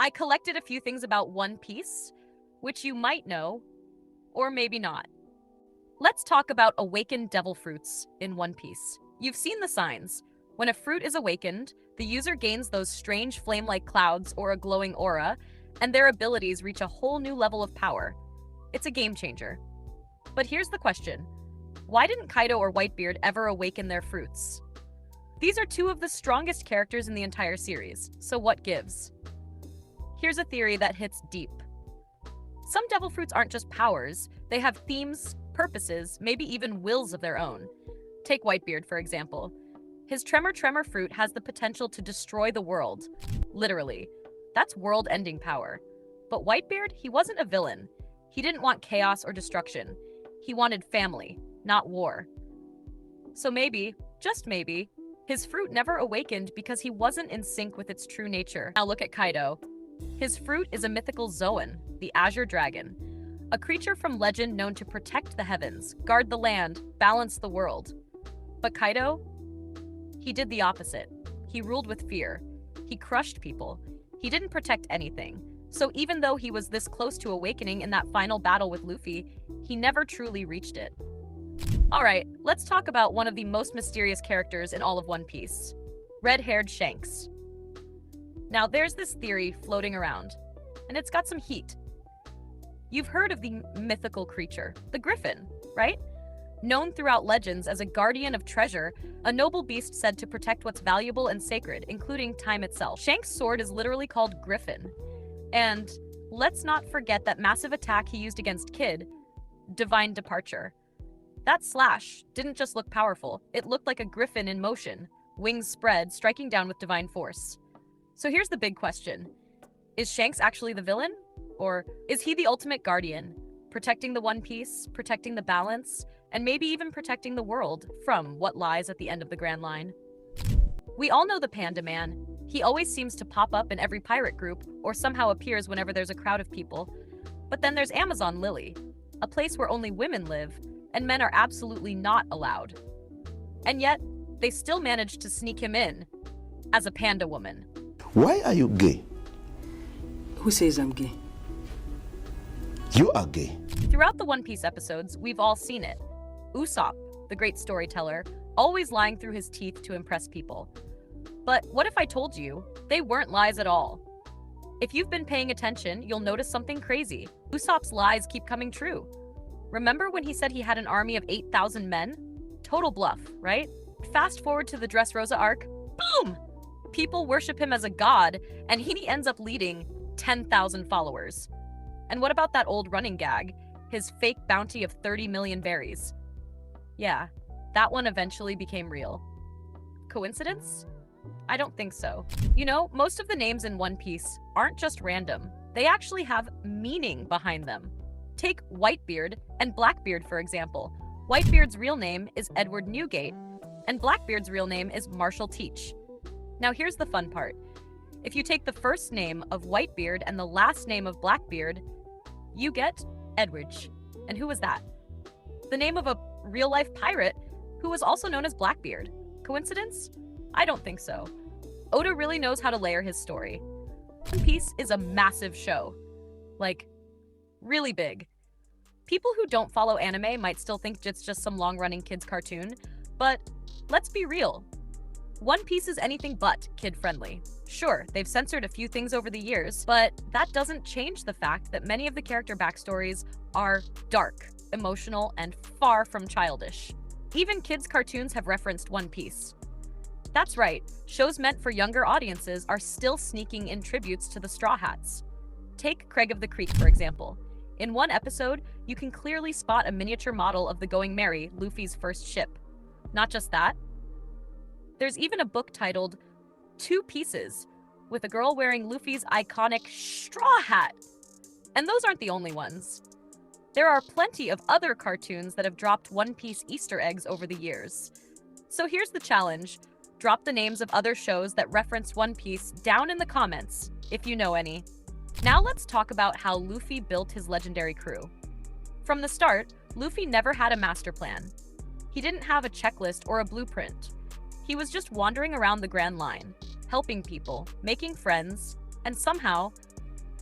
I collected a few things about One Piece, which you might know, or maybe not. Let's talk about awakened devil fruits in One Piece. You've seen the signs. When a fruit is awakened, the user gains those strange flame-like clouds or a glowing aura, and their abilities reach a whole new level of power. It's a game changer. But here's the question. Why didn't Kaido or Whitebeard ever awaken their fruits? These are two of the strongest characters in the entire series, so what gives? Here's a theory that hits deep. Some devil fruits aren't just powers, they have themes, purposes, maybe even wills of their own. Take Whitebeard, for example. His Tremor fruit has the potential to destroy the world. Literally. That's world-ending power. But Whitebeard, he wasn't a villain. He didn't want chaos or destruction. He wanted family, not war. So maybe, just maybe, his fruit never awakened because he wasn't in sync with its true nature. Now look at Kaido. His fruit is a mythical Zoan, the Azure Dragon, a creature from legend known to protect the heavens, guard the land, balance the world. But Kaido, he did the opposite. He ruled with fear. He crushed people. He didn't protect anything. So even though he was this close to awakening in that final battle with Luffy, he never truly reached it. Alright, let's talk about one of the most mysterious characters in all of One Piece. Red-haired Shanks. Now there's this theory floating around, and it's got some heat. You've heard of the mythical creature, the Griffin, right? Known throughout legends as a guardian of treasure, a noble beast said to protect what's valuable and sacred, including time itself. Shanks' sword is literally called Griffin. And let's not forget that massive attack he used against Kid, Divine Departure. That slash didn't just look powerful, it looked like a griffin in motion, wings spread, striking down with divine force. So here's the big question. Is Shanks actually the villain? Or is he the ultimate guardian, protecting the One Piece, protecting the balance, and maybe even protecting the world from what lies at the end of the Grand Line? We all know the Panda Man. He always seems to pop up in every pirate group or somehow appears whenever there's a crowd of people. But then there's Amazon Lily, a place where only women live and men are absolutely not allowed. And yet, they still managed to sneak him in as a panda woman. Why are you gay? Who says I'm gay? You are gay. Throughout the One Piece episodes, we've all seen it. Usopp, the great storyteller, always lying through his teeth to impress people. But what if I told you they weren't lies at all? If you've been paying attention, you'll notice something crazy. Usopp's lies keep coming true. Remember when he said he had an army of 8,000 men? Total bluff, right? Fast forward to the Dressrosa arc, boom! People worship him as a god, and he ends up leading 10,000 followers. And what about that old running gag? His fake bounty of 30 million berries. Yeah, that one eventually became real. Coincidence? I don't think so. You know, most of the names in One Piece aren't just random. They actually have meaning behind them. Take Whitebeard and Blackbeard, for example. Whitebeard's real name is Edward Newgate, and Blackbeard's real name is Marshall Teach. Now here's the fun part. If you take the first name of Whitebeard and the last name of Blackbeard, you get Edwidge. And who was that? The name of a real-life pirate who was also known as Blackbeard. Coincidence? I don't think so. Oda really knows how to layer his story. One Piece is a massive show. Like, really big. People who don't follow anime might still think it's just some long-running kids cartoon, but let's be real. One Piece is anything but kid-friendly. Sure, they've censored a few things over the years, but that doesn't change the fact that many of the character backstories are dark, emotional, and far from childish. Even kids' cartoons have referenced One Piece. That's right, shows meant for younger audiences are still sneaking in tributes to the Straw Hats. Take Craig of the Creek, for example. In one episode, you can clearly spot a miniature model of the Going Merry, Luffy's first ship. Not just that, there's even a book titled Two Pieces, with a girl wearing Luffy's iconic straw hat. And those aren't the only ones. There are plenty of other cartoons that have dropped One Piece Easter eggs over the years. So here's the challenge. Drop the names of other shows that reference One Piece down in the comments, if you know any. Now let's talk about how Luffy built his legendary crew. From the start, Luffy never had a master plan. He didn't have a checklist or a blueprint. He was just wandering around the Grand Line, helping people, making friends, and somehow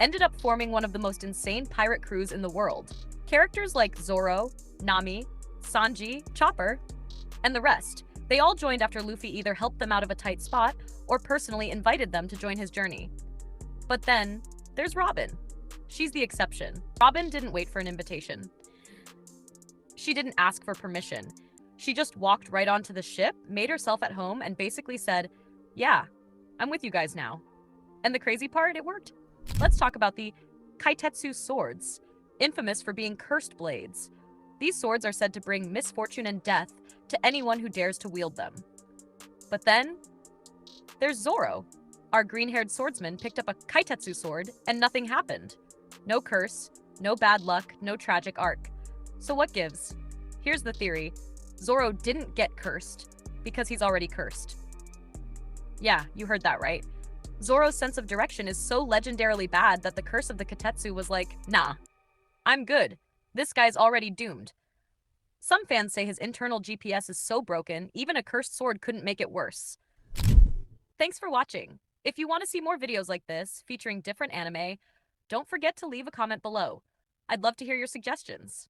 ended up forming one of the most insane pirate crews in the world. Characters like Zoro, Nami, Sanji, Chopper, and the rest, they all joined after Luffy either helped them out of a tight spot or personally invited them to join his journey. But then, there's Robin. She's the exception. Robin didn't wait for an invitation. She didn't ask for permission. She just walked right onto the ship, made herself at home, and basically said, "Yeah, I'm with you guys now." And the crazy part, it worked. Let's talk about the Kaitetsu swords, infamous for being cursed blades. These swords are said to bring misfortune and death to anyone who dares to wield them. But then, there's Zoro. Our green-haired swordsman picked up a Kaitetsu sword, and nothing happened. No curse, no bad luck, no tragic arc. So what gives? Here's the theory. Zoro didn't get cursed because he's already cursed. Yeah, you heard that right. Zoro's sense of direction is so legendarily bad that the curse of the Katetsu was like, nah, I'm good. This guy's already doomed. Some fans say his internal GPS is so broken, even a cursed sword couldn't make it worse. Thanks for watching. If you want to see more videos like this, featuring different anime, don't forget to leave a comment below. I'd love to hear your suggestions.